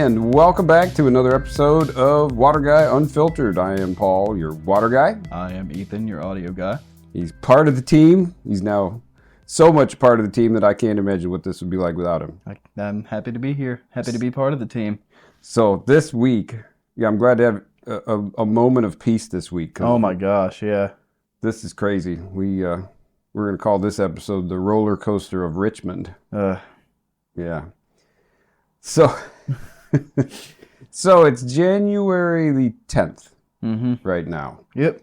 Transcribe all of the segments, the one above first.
and welcome back to another episode of Water Guy Unfiltered. I am Paul, your water guy. I am Ethan, your audio guy. He's part of the team. He's now so much part of the team that I can't imagine what this would be like without him. I'm happy to be here. Happy to be part of the team. So this week, I'm glad to have a moment of peace this week. Oh my gosh, yeah. This is crazy. We're going to call this episode the roller coaster of Richmond. Yeah. So, so it's January the 10th right now. Yep.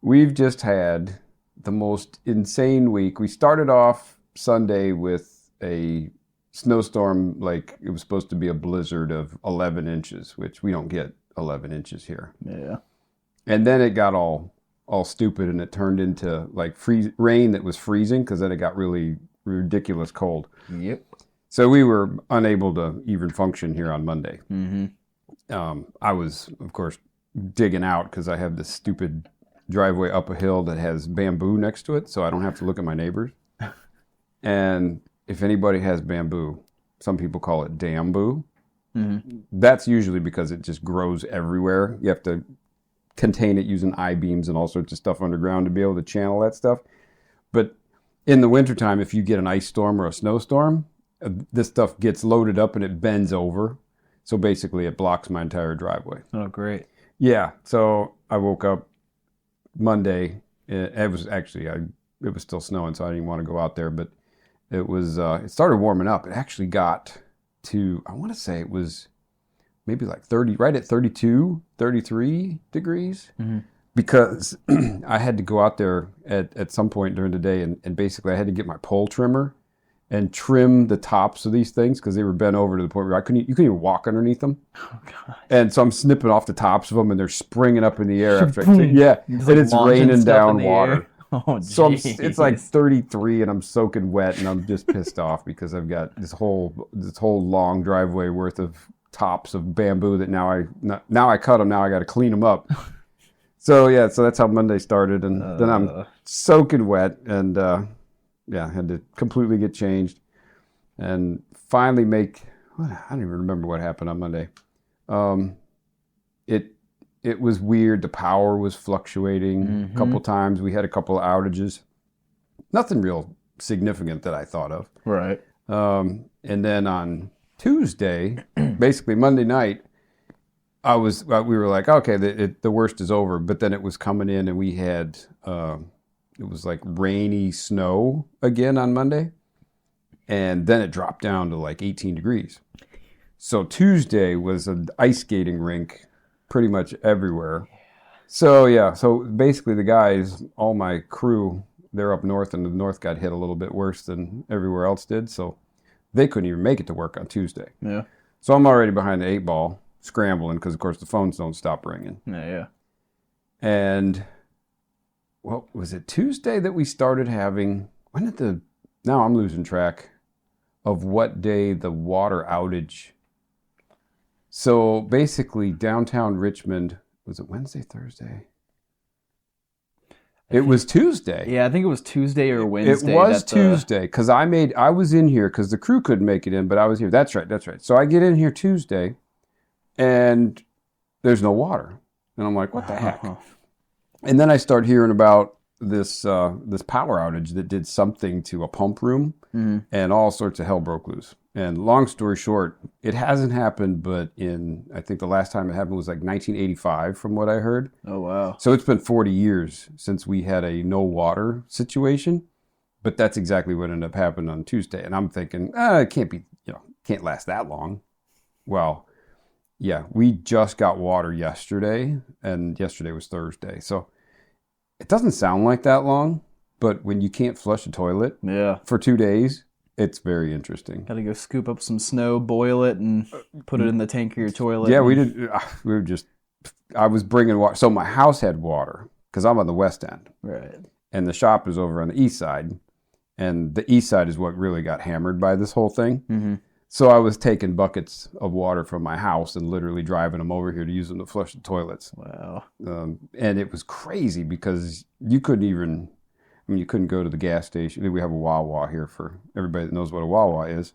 We've just had the most insane week. We started off Sunday with a snowstorm, like it was supposed to be a blizzard of 11 inches, which we don't get 11 inches here. Yeah. And then it got all stupid and it turned into like rain that was freezing because then it got really ridiculous cold. Yep. So we were unable to even function here on Monday. Mm-hmm. I was, of course, digging out because I have this stupid driveway up a hill that has bamboo next to it, so I don't have to look at my neighbors. And if anybody has bamboo, some people call it damboo. Mm-hmm. That's usually because it just grows everywhere. You have to contain it using I-beams and all sorts of stuff underground to be able to channel that stuff. But in the wintertime, if you get an ice storm or a snowstorm, this stuff gets loaded up and it bends over. So basically it blocks my entire driveway. Oh, great. Yeah. So I woke up Monday. It was actually, it was still snowing, so I didn't want to go out there, but it was, it started warming up. It actually got to, I want to say it was maybe like 30, right at 32, 33 degrees. Mm-hmm. Because I had to go out there at some point during the day and basically I had to get my pole trimmer and trim the tops of these things because they were bent over to the point where you couldn't even walk underneath them. Oh, God. And so I'm snipping off the tops of them and they're springing up in the air after it's raining down water. Oh, so it's like 33 and I'm soaking wet and I'm just pissed off because I've got this whole long driveway worth of tops of bamboo that now I cut them. Now I got to clean them up. So that's how Monday started, and then I'm soaking wet and. Had to completely get changed and finally I don't even remember what happened on Monday. It was weird. The power was fluctuating a couple times. We had a couple of outages. Nothing real significant that I thought of. Right. And then on Tuesday, basically Monday night, we were like, okay, the worst is over. But then it was coming in and we had... it was like rainy snow again on Monday. And then it dropped down to like 18 degrees. So Tuesday was an ice skating rink pretty much everywhere. So basically the guys, all my crew, they're up north and the north got hit a little bit worse than everywhere else did. So they couldn't even make it to work on Tuesday. Yeah. So I'm already behind the 8-ball scrambling because, of course, the phones don't stop ringing. Yeah. And... well, was it Tuesday that we started having, now I'm losing track of what day the water outage. So basically downtown Richmond, was it Wednesday, Thursday? It was Tuesday. Yeah, I think it was Tuesday or Wednesday. It was Tuesday because I was in here because the crew couldn't make it in, but I was here. That's right. So I get in here Tuesday and there's no water. And I'm like, what the heck? And then I start hearing about this power outage that did something to a pump room, and all sorts of hell broke loose. And long story short, it hasn't happened, but I think the last time it happened was like 1985 from what I heard. Oh, wow. So it's been 40 years since we had a no water situation, but that's exactly what ended up happening on Tuesday. And I'm thinking, it can't last that long. Well, yeah, we just got water yesterday, and yesterday was Thursday. So it doesn't sound like that long, but when you can't flush a toilet for 2 days, it's very interesting. Got to go scoop up some snow, boil it, and put it in the tank of your toilet. Yeah, we did. I was bringing water. So my house had water because I'm on the west end. Right. And the shop is over on the east side. And the east side is what really got hammered by this whole thing. Mm-hmm. So I was taking buckets of water from my house and literally driving them over here to use them to flush the toilets. Wow. And it was crazy because you couldn't go to the gas station. We have a Wawa here for everybody that knows what a Wawa is.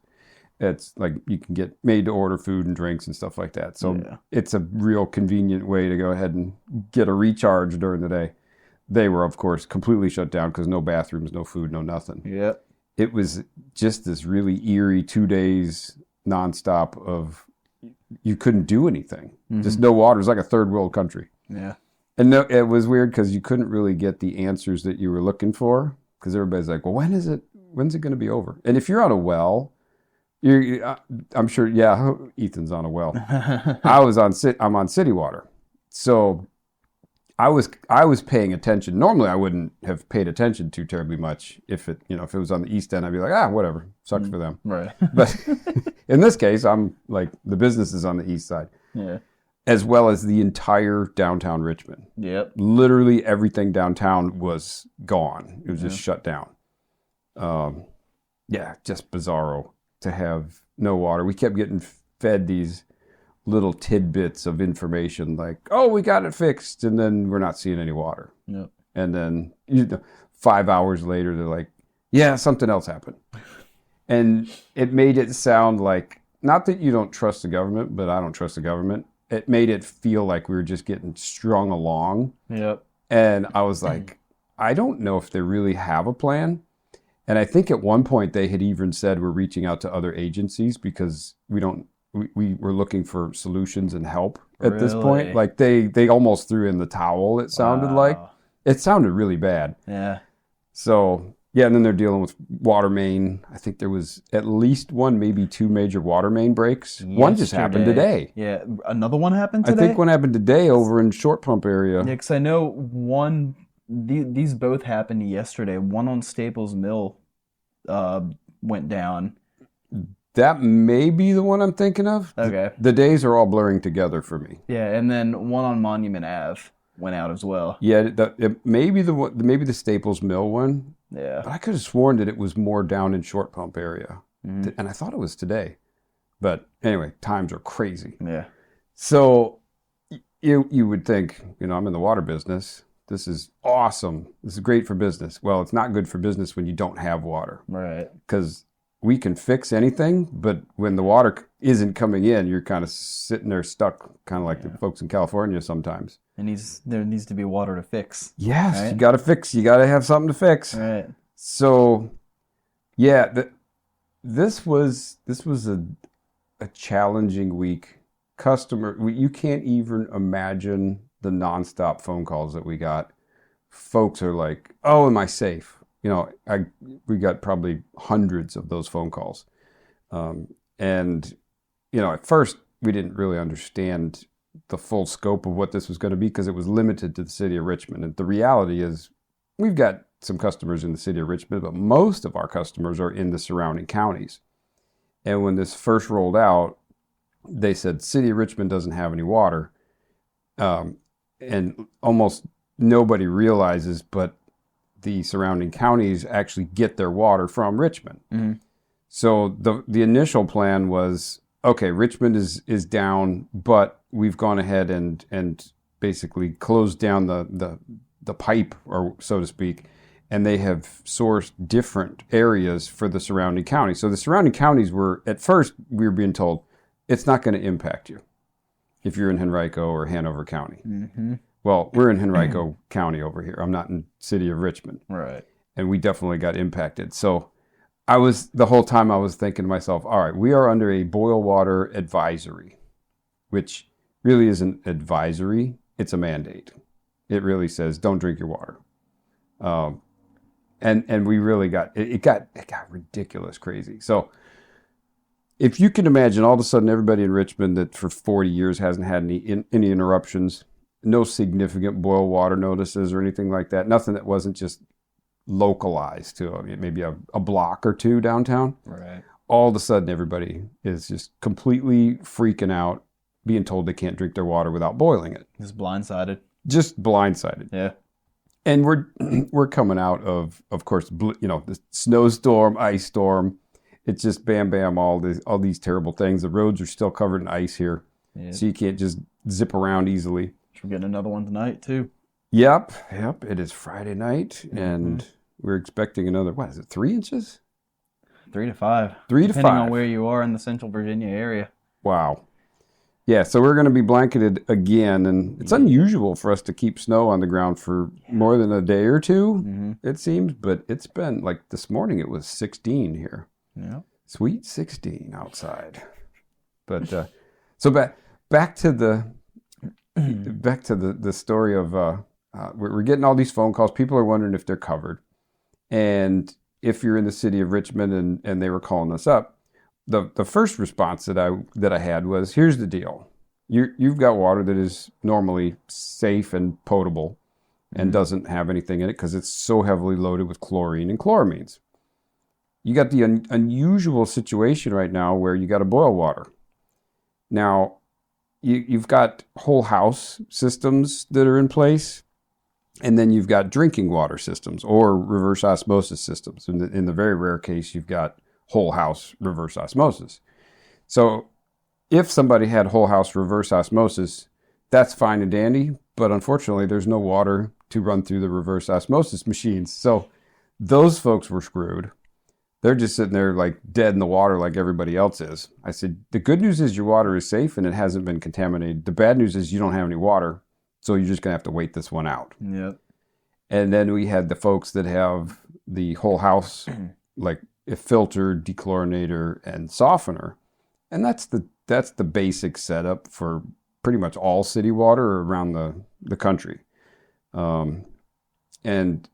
It's like you can get made to order food and drinks and stuff like that. So it's a real convenient way to go ahead and get a recharge during the day. They were, of course, completely shut down because no bathrooms, no food, no nothing. Yep. It was just this really eerie 2 days nonstop of you couldn't do anything. Just no water. It was like a third world country. Yeah. And no, it was weird because you couldn't really get the answers that you were looking for because everybody's like, well, when's it going to be over? And if you're on a well, I'm sure, Ethan's on a well. I'm on city water. So I was paying attention. Normally I wouldn't have paid attention to terribly much if it was on the east end, I'd be like, whatever, sucks for them. Right. But in this case, I'm like, the business is on the east side. Yeah. As well as the entire downtown Richmond. Yep. Literally everything downtown was gone. It was just shut down. Just bizarro to have no water. We kept getting fed these little tidbits of information like, oh, we got it fixed, and then we're not seeing any water. Yep. And then 5 hours later, they're like, yeah, something else happened. And it made it sound like, not that you don't trust the government, but I don't trust the government. It made it feel like we were just getting strung along. Yep. And I was like, I don't know if they really have a plan. And I think at one point they had even said we're reaching out to other agencies because we were looking for solutions and help at this point. Like they almost threw in the towel, it sounded like. It sounded really bad. Yeah. So, and then they're dealing with water main. I think there was at least one, maybe two major water main breaks. Yesterday. One just happened today. Yeah. Another one happened today? I think one happened today over in Short Pump area. Yeah, because I know one, these both happened yesterday. One on Staples Mill went down. That may be the one I'm thinking of. Okay. The days are all blurring together for me. Yeah, and then one on Monument Ave went out as well. Yeah, maybe the Staples Mill one. Yeah. But I could have sworn that it was more down in Short Pump area. And I thought it was today. But anyway, times are crazy. Yeah. So you would think, I'm in the water business. This is awesome. This is great for business. Well, it's not good for business when you don't have water. Right. Because we can fix anything, but when the water isn't coming in, you're kind of sitting there stuck, kind of like the folks in California sometimes. And there needs to be water to fix. Yes, right? You got to fix. You got to have something to fix. Right. So, this was a challenging week. You can't even imagine the nonstop phone calls that we got. Folks are like, "Oh, am I safe?" We got probably hundreds of those phone calls. And at first we didn't really understand the full scope of what this was going to be because it was limited to the city of Richmond. And the reality is we've got some customers in the city of Richmond, but most of our customers are in the surrounding counties. And when this first rolled out, they said city of Richmond doesn't have any water. And almost nobody realizes, but the surrounding counties actually get their water from Richmond. Mm-hmm. So the initial plan was, okay, Richmond is down, but we've gone ahead and basically closed down the pipe, or so to speak, and they have sourced different areas for the surrounding counties. So the surrounding counties were, at first, we were being told, it's not going to impact you if you're in Henrico or Hanover County. Mm-hmm. Well, we're in Henrico County over here. I'm not in city of Richmond. Right. And we definitely got impacted. So the whole time I was thinking to myself, all right, we are under a boil water advisory, which really isn't advisory. It's a mandate. It really says, don't drink your water. And we really it got ridiculous crazy. So if you can imagine all of a sudden everybody in Richmond that for 40 years hasn't had any interruptions, no significant boil water notices or anything like that. Nothing that wasn't just localized to maybe a block or two downtown. Right. All of a sudden, everybody is just completely freaking out, being told they can't drink their water without boiling it. Just blindsided. Just blindsided. Yeah. And we're coming out of course, the snowstorm, ice storm. It's just bam, bam, all these terrible things. The roads are still covered in ice here, so you can't just zip around easily. We're getting another one tonight, too. Yep. It is Friday night, and we're expecting another, 3 inches? 3 to 5. 3 to depending 5. on where you are in the Central Virginia area. Wow. Yeah, so we're going to be blanketed again, and it's unusual for us to keep snow on the ground for more than a day or two, it seems, but it's been, like this morning it was 16 here. Yeah. Sweet 16 outside. But so back to the story of we're getting all these phone calls. People are wondering if they're covered, and if you're in the city of Richmond and they were calling us up. The first response that I had was, here's the deal. You've got water that is normally safe and potable and doesn't have anything in it because it's so heavily loaded with chlorine and chloramines. You got the unusual situation right now where you got to boil water. Now, you've got whole house systems that are in place, and then you've got drinking water systems or reverse osmosis systems. In the very rare case, you've got whole house reverse osmosis. So if somebody had whole house reverse osmosis, that's fine and dandy, but unfortunately there's no water to run through the reverse osmosis machines. So those folks were screwed. They're just sitting there like dead in the water like everybody else is. I said, the good news is your water is safe and it hasn't been contaminated. The bad news is you don't have any water, so you're just going to have to wait this one out. Yep. And then we had the folks that have the whole house, like a filter, dechlorinator, and softener. And that's the basic setup for pretty much all city water around the country. And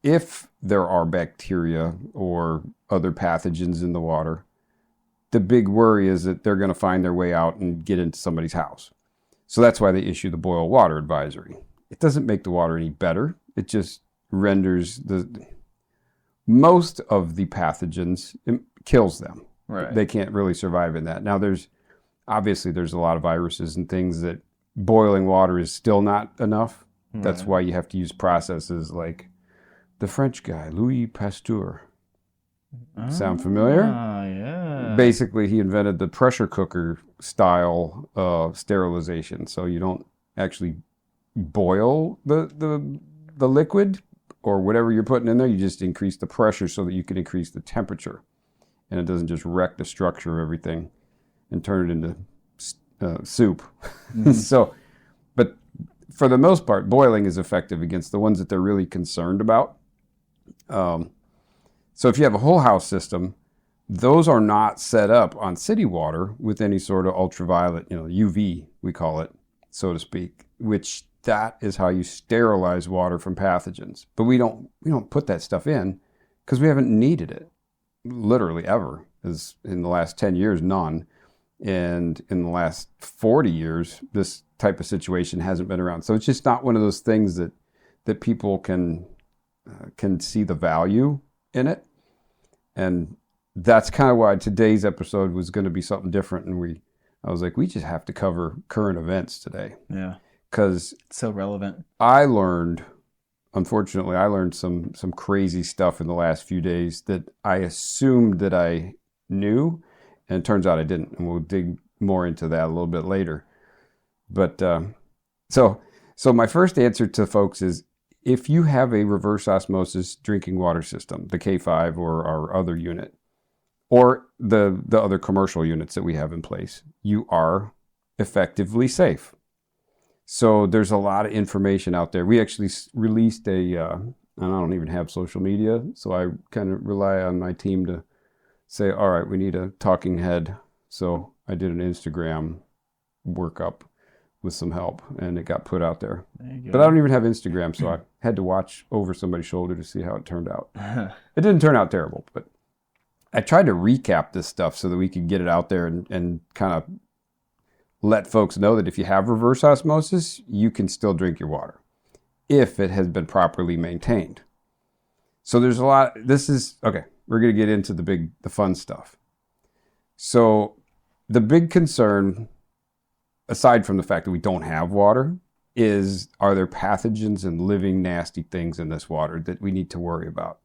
if there are bacteria or other pathogens in the water, the big worry is that they're going to find their way out and get into somebody's house. So that's why they issue the boil water advisory. It doesn't make the water any better. It just renders most of the pathogens, it kills them. Right. They can't really survive in that. Now, there's a lot of viruses and things that boiling water is still not enough. Right. That's why you have to use processes like the French guy, Louis Pasteur. Sound familiar? Yeah. Basically, he invented the pressure cooker style sterilization. So you don't actually boil the liquid or whatever you're putting in there, you just increase the pressure so that you can increase the temperature. And it doesn't just wreck the structure of everything and turn it into soup. So, but for the most part, boiling is effective against the ones that they're really concerned about. So if you have a whole house system, those are not set up on city water with any sort of ultraviolet, UV, we call it, so to speak, which that is how you sterilize water from pathogens. But we don't put that stuff in because we haven't needed it literally ever. As in the last 10 years, none. And in the last 40 years, this type of situation hasn't been around. So it's just not one of those things that people can see the value in it. And that's kind of why today's episode was going to be something different. And I was like, we just have to cover current events today. Yeah. Because it's so relevant. Unfortunately, I learned some crazy stuff in the last few days that I assumed that I knew, and it turns out I didn't. And we'll dig more into that a little bit later. But so my first answer to folks is, if you have a reverse osmosis drinking water system, the K5 or our other unit, or the other commercial units that we have in place, you are effectively safe. So there's a lot of information out there. We actually released and I don't even have social media, so I kind of rely on my team to say, all right, we need a talking head. So I did an Instagram workup with some help, and it got put out there. But I don't even have Instagram, so I had to watch over somebody's shoulder to see how it turned out. It didn't turn out terrible, but I tried to recap this stuff so that we could get it out there and kind of let folks know that if you have reverse osmosis, you can still drink your water if it has been properly maintained. So there's a lot. Okay, we're going to get into the fun stuff. So the big concern, aside from the fact that we don't have water, is, are there pathogens and living nasty things in this water that we need to worry about?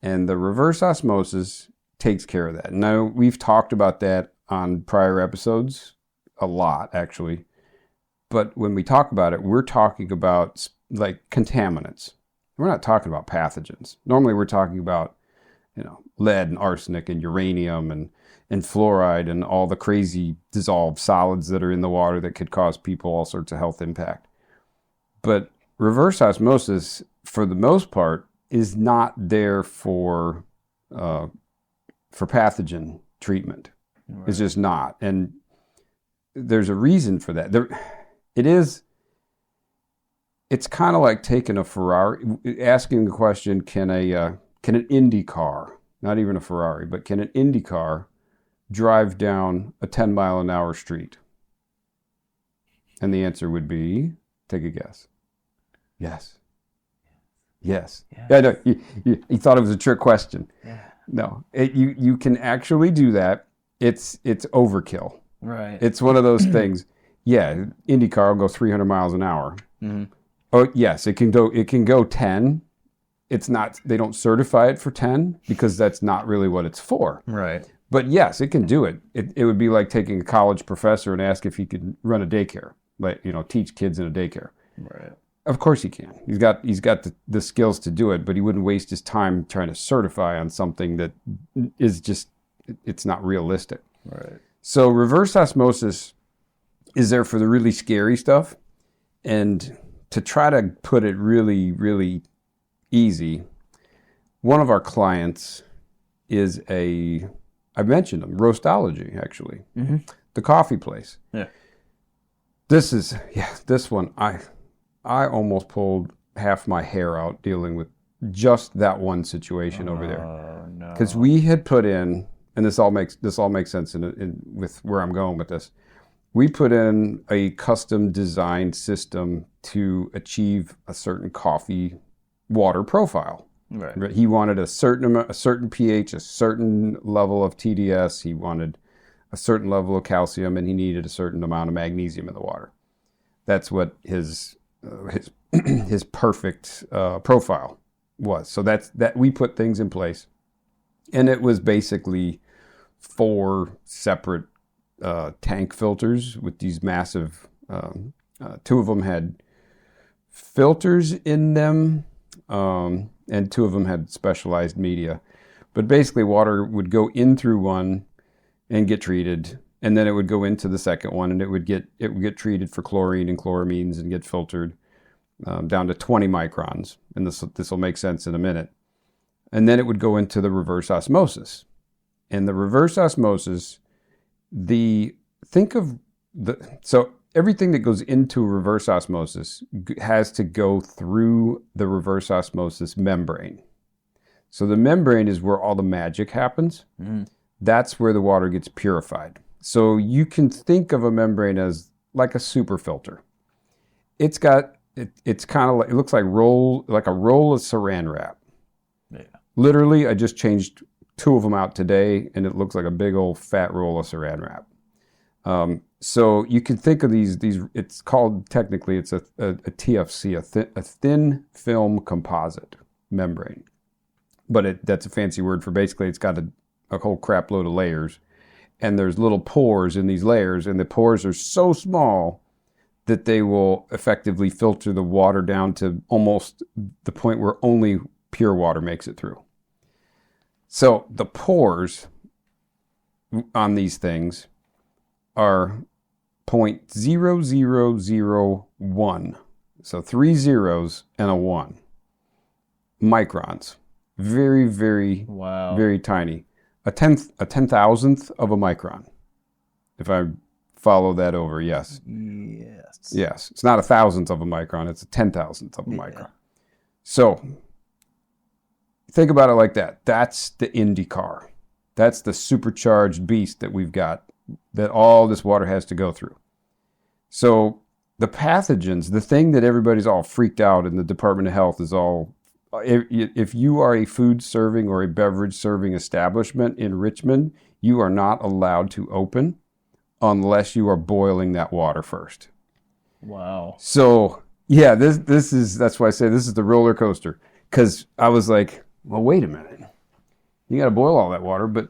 And the reverse osmosis takes care of that. Now, we've talked about that on prior episodes a lot, actually. But when we talk about it, we're talking about like contaminants. We're not talking about pathogens. Normally, we're talking about lead and arsenic and uranium and fluoride and all the crazy dissolved solids that are in the water that could cause people all sorts of health impact. But reverse osmosis, for the most part, is not there for pathogen treatment. Right. It's just not. And there's a reason for that. It's kind of like taking a Ferrari, asking the question, can an Indy car, not even a Ferrari, but can an Indy car drive down a 10-mile-an-hour street? And the answer would be, take a guess. Yes. Yes. Yeah, no, you thought it was a trick question. Yeah. No, you can actually do that. It's overkill. Right. It's one of those things. Yeah, Indy car will go 300 miles an hour. Mm-hmm. Oh yes, it can go 10. It's not. They don't certify it for 10 because that's not really what it's for. Right. But yes, it can do it. It would be like taking a college professor and ask if he could run a daycare, like teach kids in a daycare. Right. Of course he can. He's got the skills to do it, but he wouldn't waste his time trying to certify on something that is just, it's not realistic. Right. So reverse osmosis is there for the really scary stuff. And to try to put it really, really easy, one of our clients is I mentioned them, Roastology, actually. Mm-hmm. The coffee place. Yeah. This one, I almost pulled half my hair out dealing with just that one situation over there. Because we had put in, and this all makes sense with where I'm going with this. We put in a custom designed system to achieve a certain coffee water profile. Right. He wanted a certain pH, a certain level of TDS. He wanted a certain level of calcium, and he needed a certain amount of magnesium in the water. That's what his perfect profile was. So that we put things in place, and it was basically 4 separate tank filters with these massive. 2 of them had filters in them, and 2 of them had specialized media. But basically, water would go in through one and get treated, and then it would go into the second one, and it would get treated for chlorine and chloramines and get filtered down to 20 microns. And this will make sense in a minute. And then it would go into the reverse osmosis. And the reverse osmosis, so everything that goes into reverse osmosis has to go through the reverse osmosis membrane. So the membrane is where all the magic happens. Mm. That's where the water gets purified. So you can think of a membrane as like a super filter. It's kind of like, it looks like a roll of saran wrap. Yeah. Literally, I just changed 2 of them out today, and it looks like a big old fat roll of saran wrap. So you can think of these. It's called, technically, it's a TFC, a thin film composite membrane. But that's a fancy word for basically it's got a whole crap load of layers, and there's little pores in these layers, and the pores are so small that they will effectively filter the water down to almost the point where only pure water makes it through. So the pores on these things are 0.0001. So 3 zeros and a 1 microns. Very, very, very tiny. A 10,000th of a micron. If I follow that over, yes. Yes. It's not a 1,000th of a micron. It's a 10,000th of a micron. So think about it like that. That's the Indy car. That's the supercharged beast that we've got, that all this water has to go through. So the pathogens, the thing that everybody's all freaked out in the Department of Health is all, if you are a food serving or a beverage serving establishment in Richmond, you are not allowed to open unless you are boiling that water first. Wow. So yeah, that's why I say this is the roller coaster. Because I was like, well, wait a minute. You got to boil all that water, but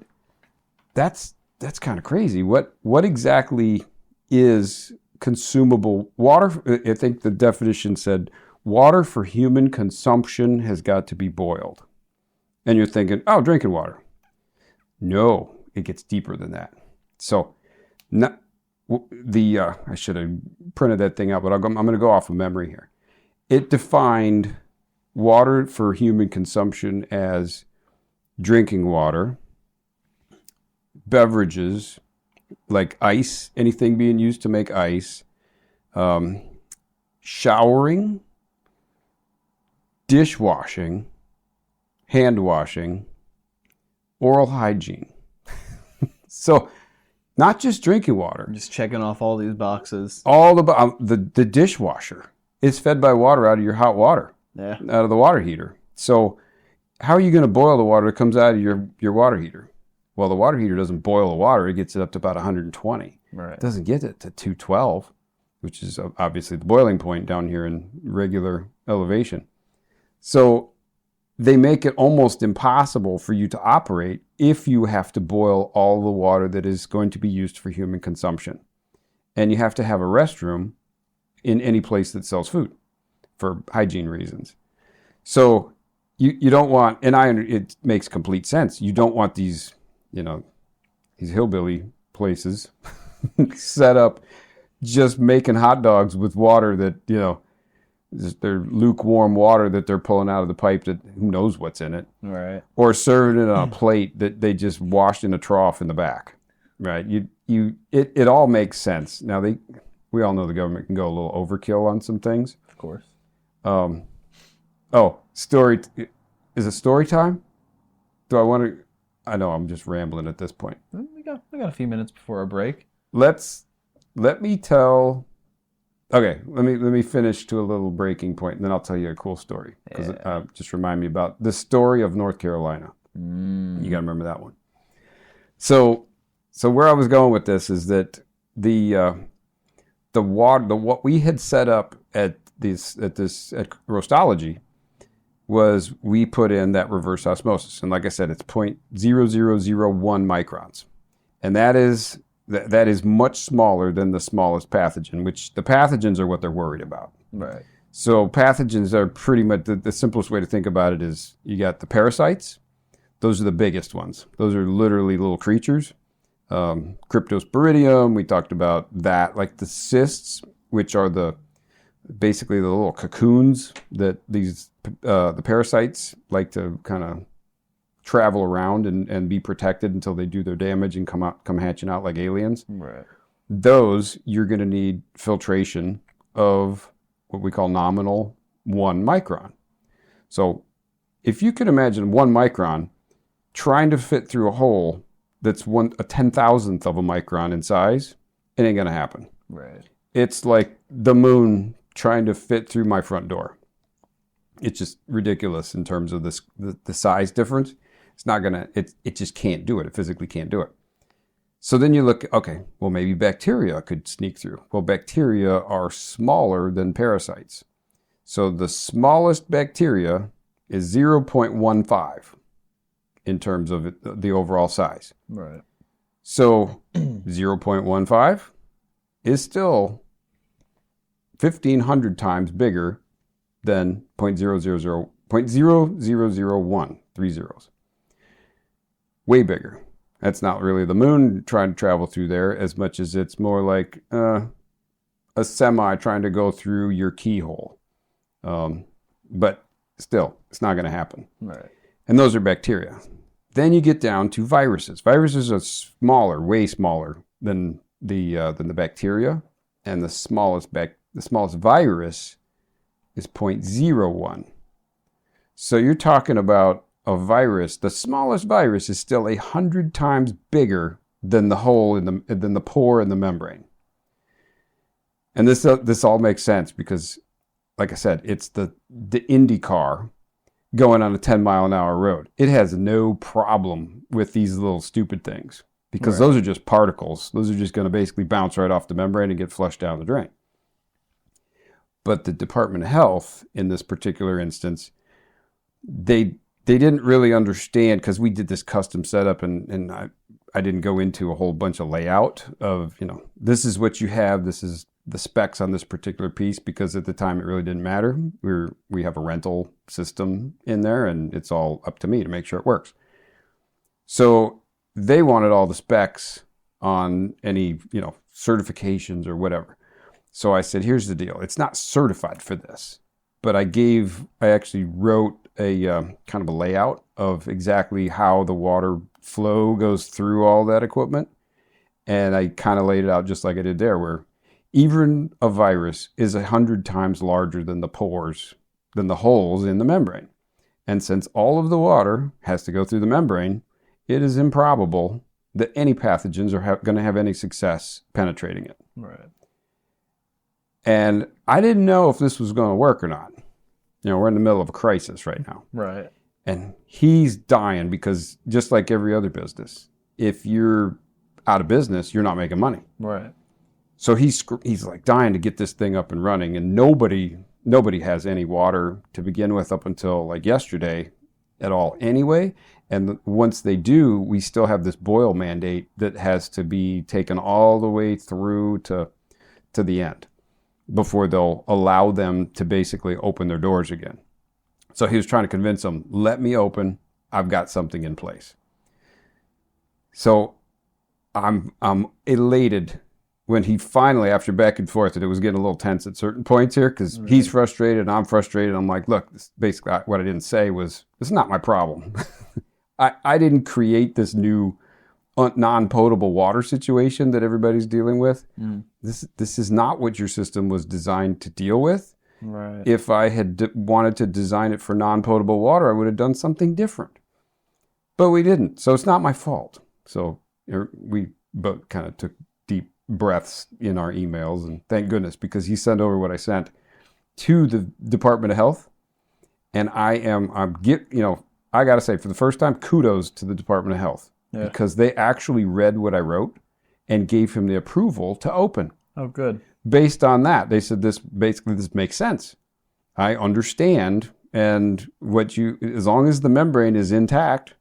that's kind of crazy. What exactly is consumable water? I think the definition said water for human consumption has got to be boiled. And you're thinking, oh, drinking water. No, it gets deeper than that. So I should have printed that thing out, but I'm going to go off of memory here. It defined water for human consumption as drinking water, beverages like ice, anything being used to make ice, showering, dishwashing, hand washing, oral hygiene. So not just drinking water. I'm just checking off all these boxes. All about the dishwasher is fed by water out of your hot water, Yeah. out of the water heater. So how are you going to boil the water that comes out of your water heater? Well, the water heater doesn't boil the water. It gets it up to about 120. Right. It doesn't get it to 212, which is obviously the boiling point down here in regular elevation. So they make it almost impossible for you to operate if you have to boil all the water that is going to be used for human consumption. And you have to have a restroom in any place that sells food for hygiene reasons. So you don't want, and it makes complete sense. You don't want these hillbilly places set up just making hot dogs with water that, just their lukewarm water that they're pulling out of the pipe that who knows what's in it. Right. Or serving it on a plate that they just washed in a trough in the back. Right. It all makes sense. Now we all know the government can go a little overkill on some things. Of course. Story. Is it story time? Do I want to? I know I'm just rambling at this point. We got a few minutes before our break. Let me tell. Okay, let me finish to a little breaking point, and then I'll tell you a cool story. Because just remind me about the story of North Carolina. You got to remember that one. So where I was going with this is that the what we had set up at Roastology was we put in that reverse osmosis, and like I said, it's 0.0001 microns, and that is much smaller than the smallest pathogen, which the pathogens are what they're worried about. Right. So pathogens are pretty much, the simplest way to think about it is you got the parasites. Those are the biggest ones. Those are literally little creatures. Cryptosporidium, we talked about that. Like the cysts, which are basically the little cocoons that the parasites like to kind of travel around and be protected until they do their damage and come hatching out like aliens. Right. Those, you're going to need filtration of what we call nominal 1 micron. So if you could imagine 1 micron trying to fit through a hole that's a 10,000th of a micron in size, it ain't going to happen. Right. It's like the moon trying to fit through my front door. It's just ridiculous in terms of the size difference. It's not gonna. It just can't do it. It physically can't do it. So then you look. Okay, well maybe bacteria could sneak through. Well, bacteria are smaller than parasites. So the smallest bacteria is 0.15 in terms of the overall size. Right. So 0.15 is still 1,500 times bigger than 0.0001, 3 zeros. Way bigger. That's not really the moon trying to travel through there as much as it's more like a semi trying to go through your keyhole. But still, it's not going to happen. Right. And those are bacteria. Then you get down to viruses. Viruses are smaller, way smaller than the bacteria, and the smallest virus is 0.01. So you're talking about a virus. The smallest virus is still 100 times bigger than the hole than the pore in the membrane. And this all makes sense because, like I said, it's the Indy car going on a 10-mile-an-hour road. It has no problem with these little stupid things because those are just particles. Those are just going to basically bounce right off the membrane and get flushed down the drain. But the Department of Health, in this particular instance, they didn't really understand because we did this custom setup and I didn't go into a whole bunch of layout of, this is what you have. This is the specs on this particular piece because at the time it really didn't matter. We have a rental system in there, and it's all up to me to make sure it works. So they wanted all the specs on any, certifications or whatever. So I said, here's the deal. It's not certified for this, but I actually wrote a kind of a layout of exactly how the water flow goes through all that equipment. And I kind of laid it out just like I did there, where even a virus is 100 times larger than the pores, than the holes in the membrane. And since all of the water has to go through the membrane, it is improbable that any pathogens are going to have any success penetrating it. Right. And I didn't know if this was going to work or not. We're in the middle of a crisis right now. Right. And he's dying because just like every other business, if you're out of business, you're not making money. Right. So he's like dying to get this thing up and running, and nobody has any water to begin with up until like yesterday at all anyway. And once they do, we still have this boil mandate that has to be taken all the way through to the end before they'll allow them to basically open their doors again. So he was trying to convince them, let me open, I've got something in place. So I'm elated when he finally, after back and forth, and it was getting a little tense at certain points here because he's frustrated and I'm frustrated. I'm like, look, basically what I didn't say was, this is not my problem. I didn't create this new non-potable water situation that everybody's dealing with. This is not what your system was designed to deal with. Right. If I had wanted to design it for non-potable water, I would have done something different. But we didn't, so it's not my fault. So we both kind of took deep breaths in our emails, and thank goodness, because he sent over what I sent to the Department of Health, and I got to say, for the first time, kudos to the Department of Health, because they actually read what I wrote and gave him the approval to open. Oh, good. Based on that, they said this makes sense. I understand, and as long as the membrane is intact,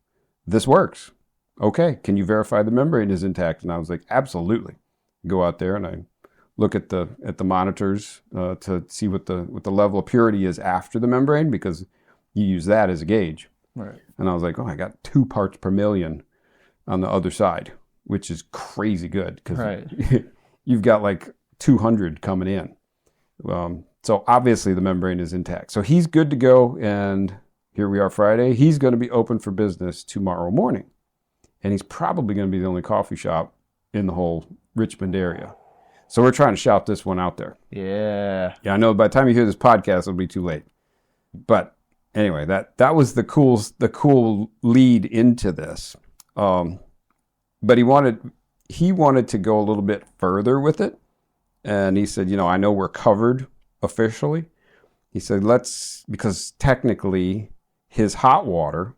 this works. Okay, can you verify the membrane is intact? And I was like, absolutely. Go out there and I look at the monitors to see what the level of purity is after the membrane, because you use that as a gauge. Right. And I was like, oh, I got 2 parts per million on the other side, which is crazy good because you've got like 200 coming in. So obviously the membrane is intact. So he's good to go, and here we are Friday. He's going to be open for business tomorrow morning, and he's probably going to be the only coffee shop in the whole Richmond area. So we're trying to shout this one out there. Yeah. Yeah, I know by the time you hear this podcast, it'll be too late. But anyway, that was the cool lead into this. But he wanted to go a little bit further with it. And he said, I know we're covered officially. He said, because technically his hot water,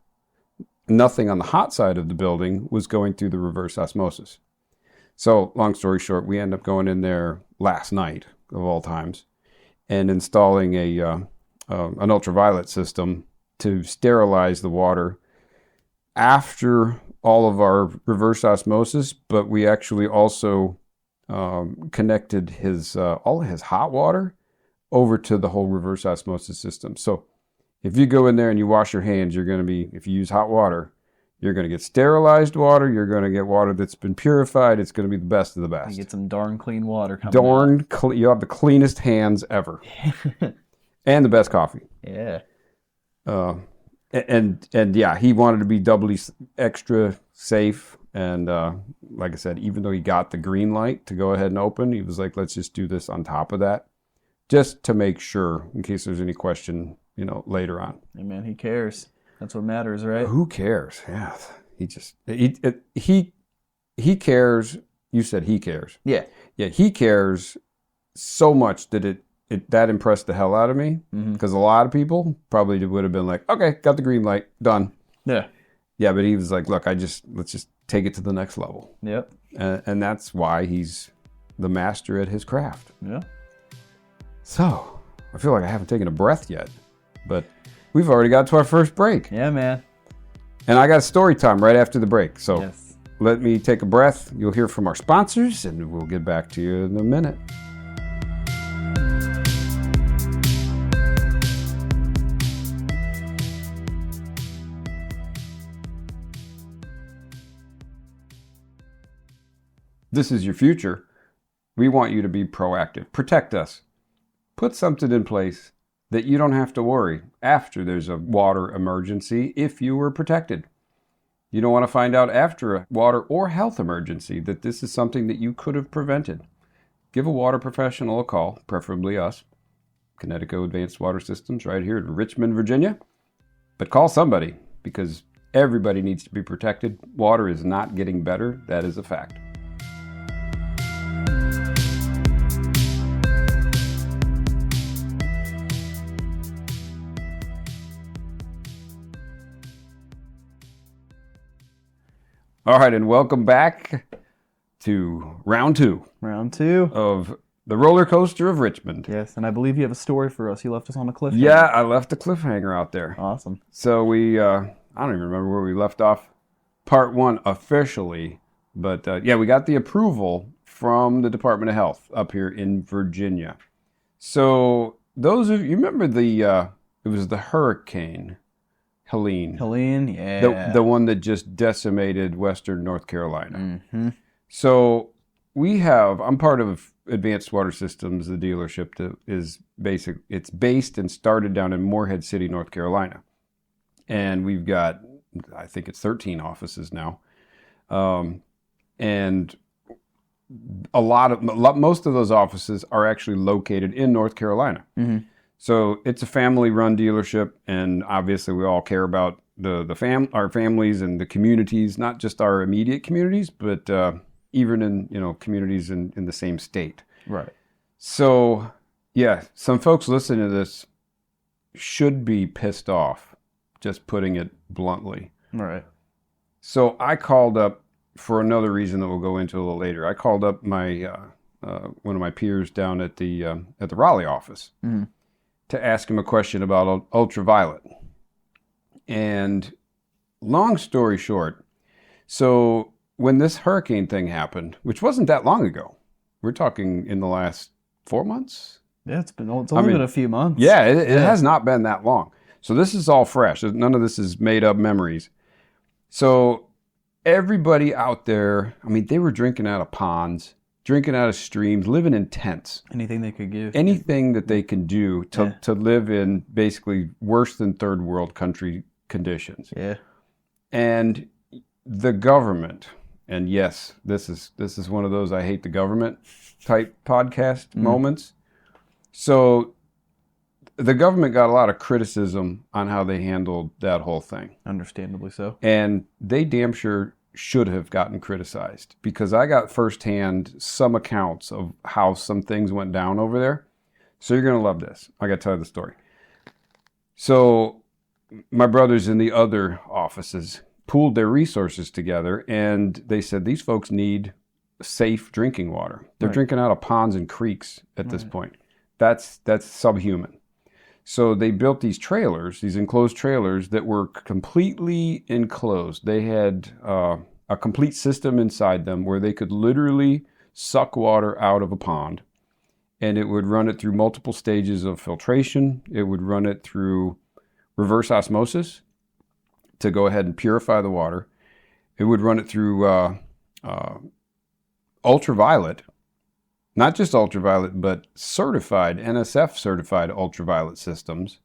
nothing on the hot side of the building was going through the reverse osmosis. So long story short, we end up going in there last night of all times and installing an ultraviolet system to sterilize the water after all of our reverse osmosis, but we actually also connected all of his hot water over to the whole reverse osmosis system. So if you go in there and you wash your hands, if you use hot water, you're going to get sterilized water. You're going to get water that's been purified. It's going to be the best of the best. You get some darn clean water coming out. You have the cleanest hands ever. And the best coffee. Yeah. And yeah, he wanted to be doubly extra safe. And like I said, even though he got the green light to go ahead and open, he was like, let's just do this on top of that, just to make sure, in case there's any question, later on. Hey man, he cares. That's what matters, right? Who cares? Yeah. He cares. You said he cares. Yeah. Yeah, he cares so much that that impressed the hell out of me, because a lot of people probably would have been like, okay, got the green light, done. Yeah. Yeah, but he was like, look, let's just take it to the next level. Yep. And that's why he's the master at his craft. Yeah. So, I feel like I haven't taken a breath yet, but we've already got to our first break. Yeah, man. And I got story time right after the break. So Yes. Let me take a breath. You'll hear from our sponsors, and we'll get back to you in a minute. this is your future. We want you to be proactive. Protect us. Put something in place that you don't have to worry after there's a water emergency if you were protected. You don't want to find out after a water or health emergency that this is something that you could have prevented. Give a water professional a call, preferably us, Connecticut Advanced Water Systems, right here in Richmond, Virginia. But call somebody, because everybody needs to be protected. Water is not getting better. That is a fact. All right, and welcome back to round two Round two. of the roller coaster of Richmond. Yes, and I believe you have a story for us. You left us on a cliffhanger. Yeah, I left a cliffhanger out there. Awesome. So we, I don't even remember where we left off. Part one officially, but yeah, we got the approval from the Department of Health up here in Virginia. So those of you remember it was the hurricane Helene, yeah. the one that just decimated Western North Carolina. Mm-hmm. So I'm part of Advanced Water Systems, the dealership that is it's based and started down in Morehead City, North Carolina. And we've got, I think it's 13 offices now. And most of those offices are actually located in North Carolina. Mm-hmm. So it's a family-run dealership, and obviously we all care about our families and the communities, not just our immediate communities, but even in communities in the same state. Right. So yeah, some folks listening to this should be pissed off, just putting it bluntly. Right. So I called up for another reason that we'll go into a little later. I called up my one of my peers down at the Raleigh office. Mm-hmm. To ask him a question about ultraviolet. And long story short, so when this hurricane thing happened, which wasn't that long ago, we're talking in the last 4 months? Yeah, it's only been a few months. Yeah, it has not been that long. So this is all fresh. None of this is made up memories. So everybody out there, they were drinking out of ponds, drinking out of streams, living in tents. Anything they could give. Anything that they can do to live in basically worse than third world country conditions. Yeah. And the government, and yes, this is one of those I hate the government type podcast moments. So the government got a lot of criticism on how they handled that whole thing. Understandably so. And they damn sure should have gotten criticized, because I got firsthand some accounts of how some things went down over there. So you're going to love this. I got to tell you the story. So my brothers in the other offices pooled their resources together, and they said these folks need safe drinking water. They're drinking out of ponds and creeks at this point. That's subhuman. So they built these trailers, these enclosed trailers that were completely enclosed. They had a complete system inside them where they could literally suck water out of a pond, and it would run it through multiple stages of filtration. It would run it through reverse osmosis to go ahead and purify the water. It would run it through ultraviolet. Not just ultraviolet, but certified, NSF certified ultraviolet systems.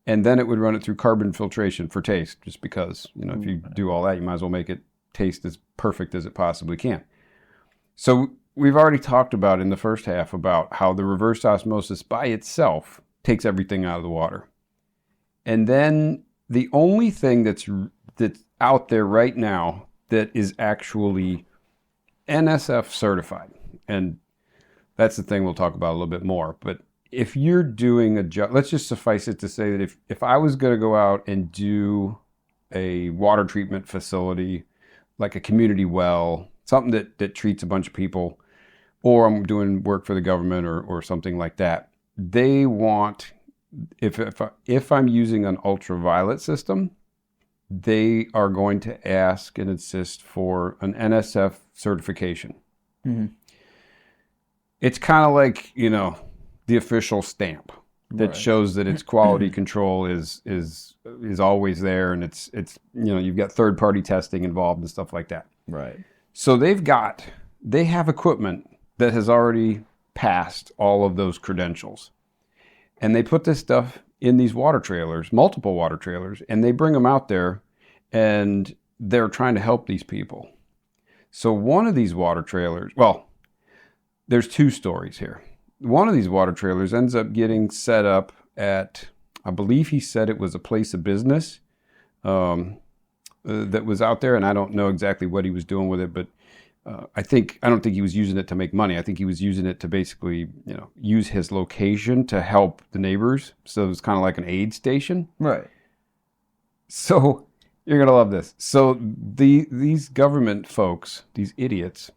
And then it would run it through carbon filtration for taste, just because, if you do all that, you might as well make it taste as perfect as it possibly can. So we've already talked about in the first half about how the reverse osmosis by itself takes everything out of the water. And then the only thing that's out there right now that is actually NSF certified, and that's the thing we'll talk about a little bit more. But if you're doing let's just suffice it to say that if I was going to go out and do a water treatment facility, like a community well, something that treats a bunch of people, or I'm doing work for the government or something like that, they want, if I'm using an ultraviolet system, they are going to ask and insist for an NSF certification. Mm-hmm. It's kind of like, the official stamp that shows that its quality control is always there, and it's you've got third party testing involved and stuff like that. Right. So they've got they have equipment that has already passed all of those credentials. And they put this stuff in these water trailers, multiple water trailers, and they bring them out there, and they're trying to help these people. So one of these water trailers, well, there's two stories here. One of these water trailers ends up getting set up at, I believe he said it was a place of business that was out there, and I don't know exactly what he was doing with it, but I don't think he was using it to make money. I think he was using it to basically, use his location to help the neighbors. So it was kind of like an aid station. Right. So you're going to love this. So these government folks, these idiots,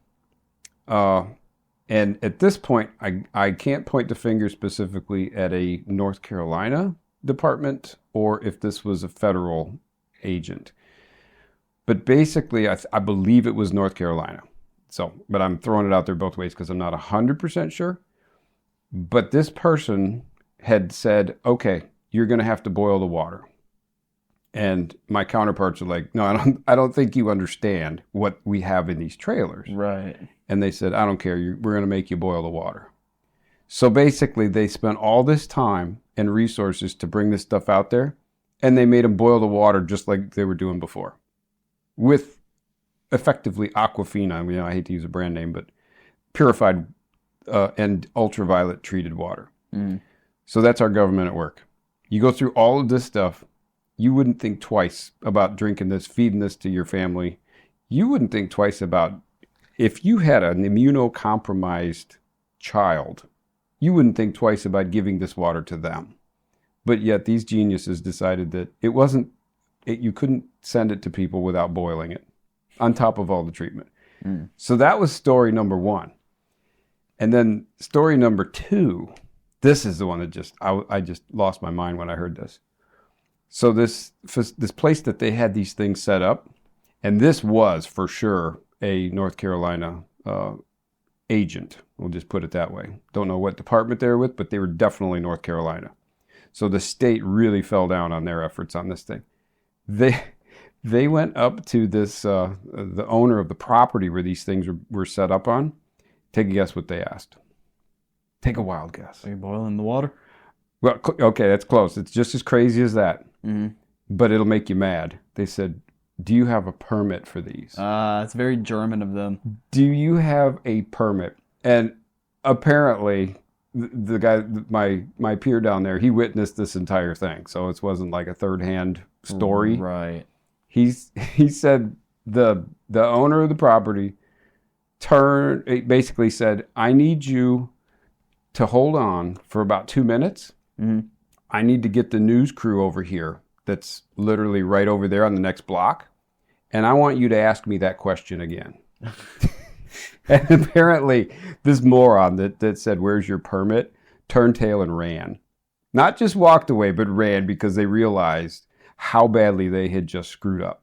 and at this point, I can't point the finger specifically at a North Carolina department or if this was a federal agent. But basically, I believe it was North Carolina. So, but I'm throwing it out there both ways because I'm not 100% sure. But this person had said, okay, you're going to have to boil the water. And my counterparts are like, no, I don't think you understand what we have in these trailers. Right. And they said, I don't care. We're going to make you boil the water. So basically, they spent all this time and resources to bring this stuff out there. And they made them boil the water just like they were doing before. With effectively Aquafina. I mean, I hate to use a brand name, but purified and ultraviolet treated water. Mm. So that's our government at work. You go through all of this stuff. You wouldn't think twice about drinking this, feeding this to your family. You wouldn't think twice about if you had an immunocompromised child, you wouldn't think twice about giving this water to them. But yet these geniuses decided that you couldn't send it to people without boiling it on top of all the treatment. Mm. So that was story number one. And then story number two, this is the one that I just lost my mind when I heard this. So this place that they had these things set up, and this was for sure a North Carolina agent. We'll just put it that way. Don't know what department they were with, but they were definitely North Carolina. So the state really fell down on their efforts on this thing. They went up to this the owner of the property where these things were set up on. Take a guess what they asked. Take a wild guess. Are you boiling the water? Well, okay, that's close. It's just as crazy as that. Mm-hmm. But it'll make you mad. They said, do you have a permit for these? It's very German of them. Do you have a permit? And apparently, the guy, my peer down there, he witnessed this entire thing. So it wasn't like a third-hand story. Right. He said the owner of the property basically said, I need you to hold on for about 2 minutes. Mm-hmm. I need to get the news crew over here that's literally right over there on the next block. And I want you to ask me that question again. And apparently this moron that said, where's your permit, turned tail and ran. Not just walked away, but ran because they realized how badly they had just screwed up.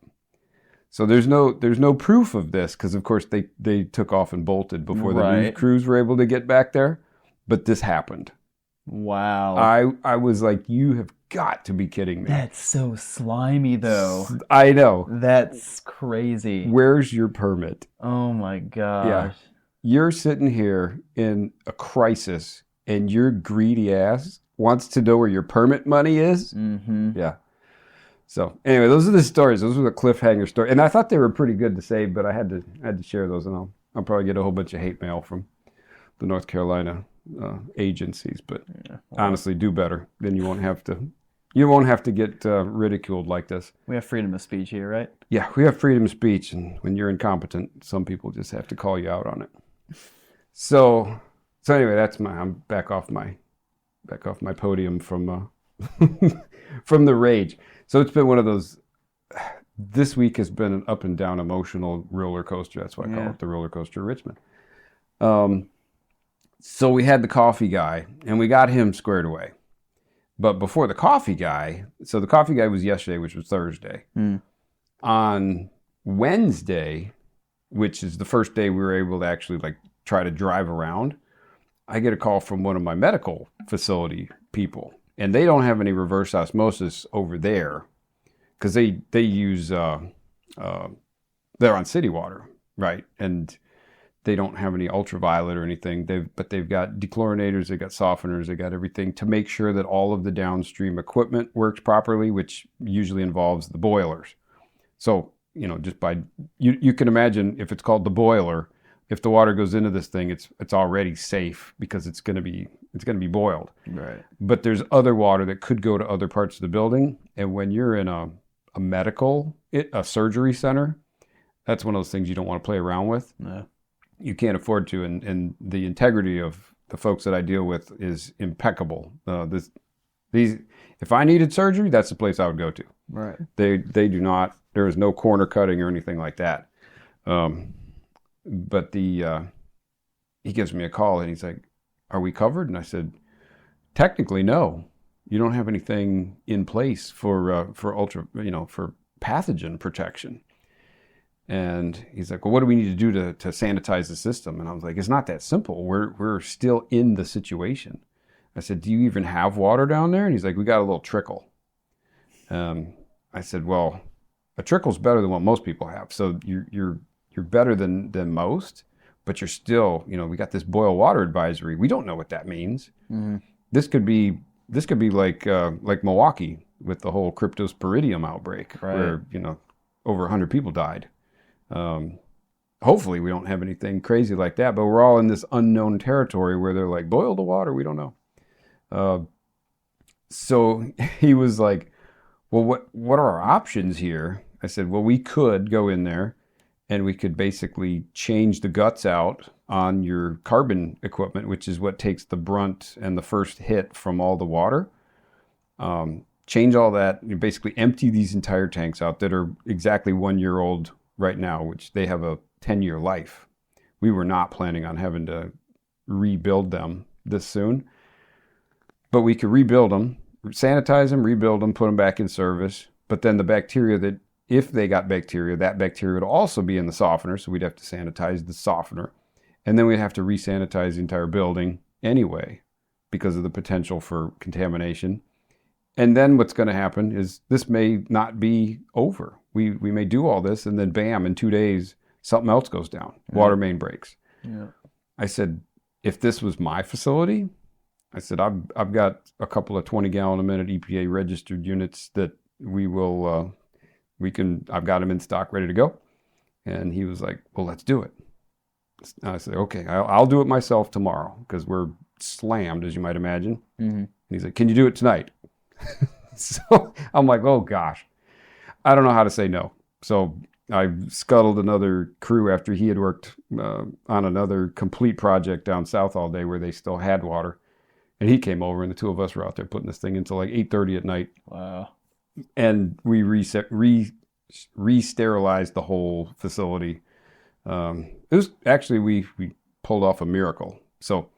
So there's no proof of this because, of course, they took off and bolted before the news crews were able to get back there. But this happened. Wow. I was like, you have got to be kidding me. That's so slimy, though. I know. That's crazy. Where's your permit? Oh, my gosh. Yeah. You're sitting here in a crisis, and your greedy ass wants to know where your permit money is? Mm-hmm. Yeah. So, anyway, those are the stories. Those were the cliffhanger stories. And I thought they were pretty good to say, but I had to share those, and I'll probably get a whole bunch of hate mail from the North Carolina agencies, but honestly, do better. Then you won't have to get ridiculed like this. We have freedom of speech here, right? Yeah, we have freedom of speech, and when you're incompetent, some people just have to call you out on it. So anyway, I'm back off my podium from from the rage. So it's been one of those. This week has been an up and down emotional roller coaster. That's why I call it the roller coaster of Richmond. So we had the coffee guy, and we got him squared away. But before the coffee guy, so the coffee guy was yesterday, which was Thursday. Mm. On Wednesday, which is the first day we were able to actually try to drive around, I get a call from one of my medical facility people. And they don't have any reverse osmosis over there because they use, they're on city water, right? And they don't have any ultraviolet or anything. But they've got dechlorinators, they've got softeners, they've got everything to make sure that all of the downstream equipment works properly, which usually involves the boilers. So, just by you can imagine if it's called the boiler, if the water goes into this thing, it's already safe because it's going to be boiled. Right. But there's other water that could go to other parts of the building, and when you're in a surgery center, that's one of those things you don't want to play around with. No. You can't afford to, and the integrity of the folks that I deal with is impeccable. If I needed surgery, that's the place I would go to. Right. They do not. There is no corner cutting or anything like that. But he gives me a call and he's like, "Are we covered?" And I said, "Technically, no. You don't have anything in place for for pathogen protection." And he's like, "Well, what do we need to do to sanitize the system?" And I was like, "It's not that simple. We're still in the situation." I said, "Do you even have water down there?" And he's like, "We got a little trickle." I said, "Well, a trickle's better than what most people have. So you're better than most, but you're still, we got this boil water advisory. We don't know what that means. Mm-hmm. This could be like Milwaukee with the whole cryptosporidium outbreak, right, where over 100 people died. Hopefully we don't have anything crazy like that, but we're all in this unknown territory where they're like, boil the water. We don't know." So he was like, "Well, what are our options here?" I said, "Well, we could go in there and we could basically change the guts out on your carbon equipment, which is what takes the brunt and the first hit from all the water. Change all that, you basically empty these entire tanks out that are exactly 1 year old right now, which they have a 10-year life. We were not planning on having to rebuild them this soon, but we could rebuild them, sanitize them, rebuild them, put them back in service. But then the bacteria that, if they got bacteria, that bacteria would also be in the softener. So we'd have to sanitize the softener. And then we'd have to re-sanitize the entire building anyway because of the potential for contamination. And then what's going to happen is this may not be over. We may do all this and then bam, in 2 days, something else goes down. Water main breaks." Yeah. I said, "If this was my facility," I said, I've got a couple of 20 gallon a minute EPA registered units that I've got them in stock ready to go. And he was like, "Well, let's do it." I said, "Okay, I'll do it myself tomorrow," because we're slammed, as you might imagine. Mm-hmm. And he's like, "Can you do it tonight?" So I'm like, "Oh gosh, I don't know how to say no." So I scuttled another crew after he had worked on another complete project down south all day where they still had water. And he came over and the two of us were out there putting this thing until like 8:30 at night. Wow. And we re-sterilized the whole facility. It was actually, we pulled off a miracle. So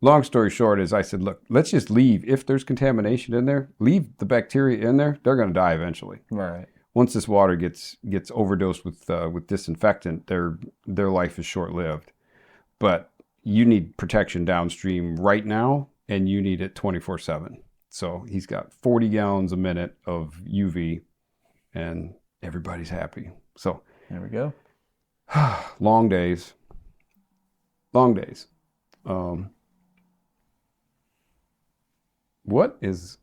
long story short is I said, "Look, let's just leave. If there's contamination in there, leave the bacteria in there. They're going to die eventually. Right. Once this water gets overdosed with disinfectant, their life is short-lived. But you need protection downstream right now, and you need it 24/7. So he's got 40 gallons a minute of UV, and everybody's happy. So there we go. Long days. What is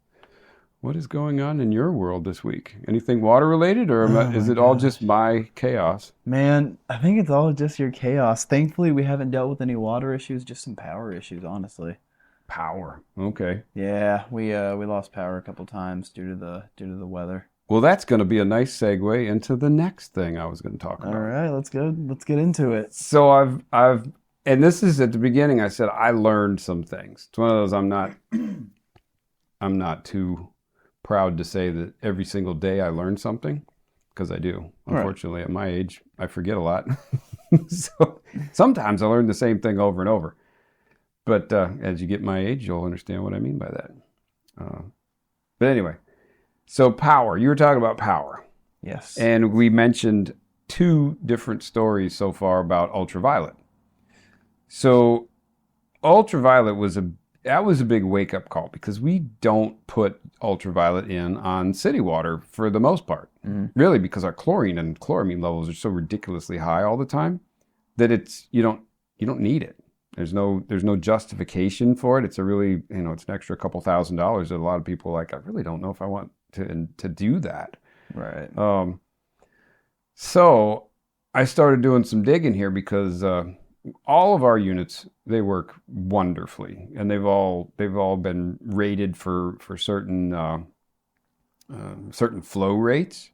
going on in your world this week? Anything water related, or is it all just my chaos? Man, I think it's all just your chaos. Thankfully, we haven't dealt with any water issues, just some power issues, honestly. Power. Okay. Yeah, we lost power a couple times due to the weather. Well, that's going to be a nice segue into the next thing I was going to talk about. All right, let's get into it. So I've and this is at the beginning. I said I learned some things. It's one of those I'm not too proud to say that every single day I learn something, because I do. Unfortunately, at my age, I forget a lot. So sometimes I learn the same thing over and over. But as you get my age, you'll understand what I mean by that. But anyway, so power. You were talking about power. Yes. And we mentioned 2 different stories so far about ultraviolet. So ultraviolet was a big wake-up call, because we don't put ultraviolet in on city water for the most part. Mm-hmm. Really, because our chlorine and chloramine levels are so ridiculously high all the time that you you don't need it. There's no justification for it. It's a really, it's an extra couple $1,000s that a lot of people are like, I really don't know if I want to do that. Right. So I started doing some digging here because all of our units, they work wonderfully, and they've all been rated for certain certain flow rates,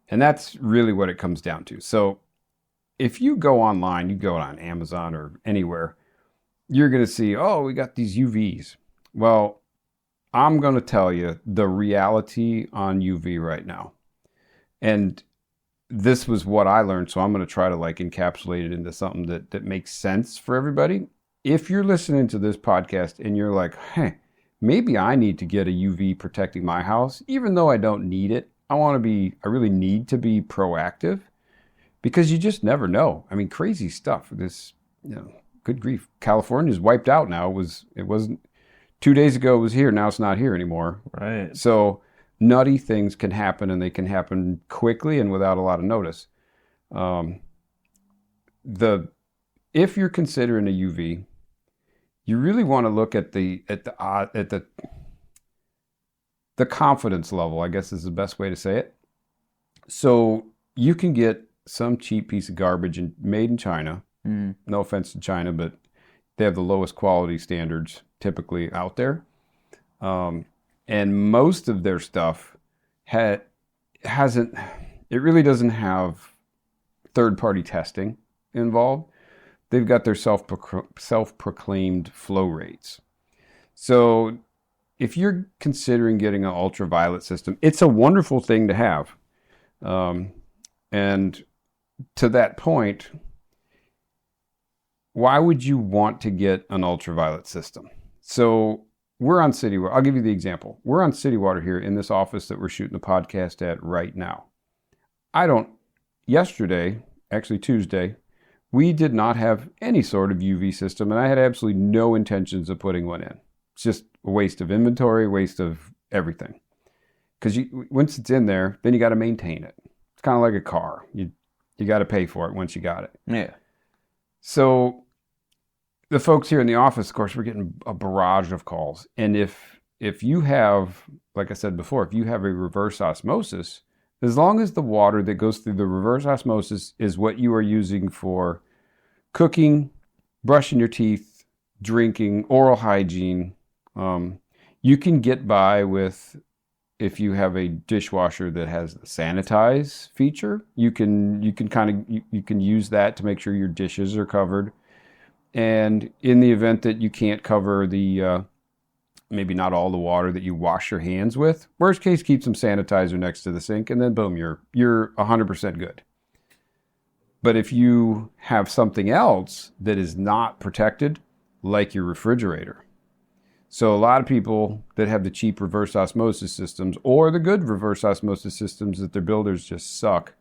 and that's really what it comes down to. So if you go online, you go on Amazon or anywhere, you're going to see, oh, we got these UVs. Well, I'm going to tell you the reality on UV right now. And this was what I learned, so I'm going to try to encapsulate it into something that makes sense for everybody. If you're listening to this podcast and you're like, hey, maybe I need to get a UV protecting my house, even though I don't need it, I really need to be proactive, because you just never know. I mean, crazy stuff. This, good grief. California's wiped out now. It wasn't 2 days ago it was here, now it's not here anymore. Right. So nutty things can happen, and they can happen quickly and without a lot of notice. If you're considering a UV, you really want to look at the confidence level, I guess is the best way to say it. So you can get some cheap piece of garbage made in China. No offense to China, but they have the lowest quality standards typically out there. And most of their stuff it really doesn't have third-party testing involved. They've got their self-proclaimed flow rates. So if you're considering getting an ultraviolet system, it's a wonderful thing to have. And to that point, why would you want to get an ultraviolet system? So we're on city water. I'll give you the example. We're on city water here in this office that we're shooting the podcast at right now. Yesterday, actually Tuesday, we did not have any sort of UV system, and I had absolutely no intentions of putting one in. It's just a waste of inventory, waste of everything. Because once it's in there, then you got to maintain it. It's kind of like a car. You got to pay for it once you got it. Yeah. So the folks here in the office, of course, we're getting a barrage of calls. And if you have, like I said before, if you have a reverse osmosis, as long as the water that goes through the reverse osmosis is what you are using for cooking, brushing your teeth, drinking, oral hygiene, you can get by with, if you have a dishwasher that has the sanitize feature, you can use that to make sure your dishes are covered. And in the event that you can't cover the maybe not all the water that you wash your hands with, worst case, keep some sanitizer next to the sink, and then boom, you're 100% good. But if you have something else that is not protected, like your refrigerator. So a lot of people that have the cheap reverse osmosis systems, or the good reverse osmosis systems that their builders just suck,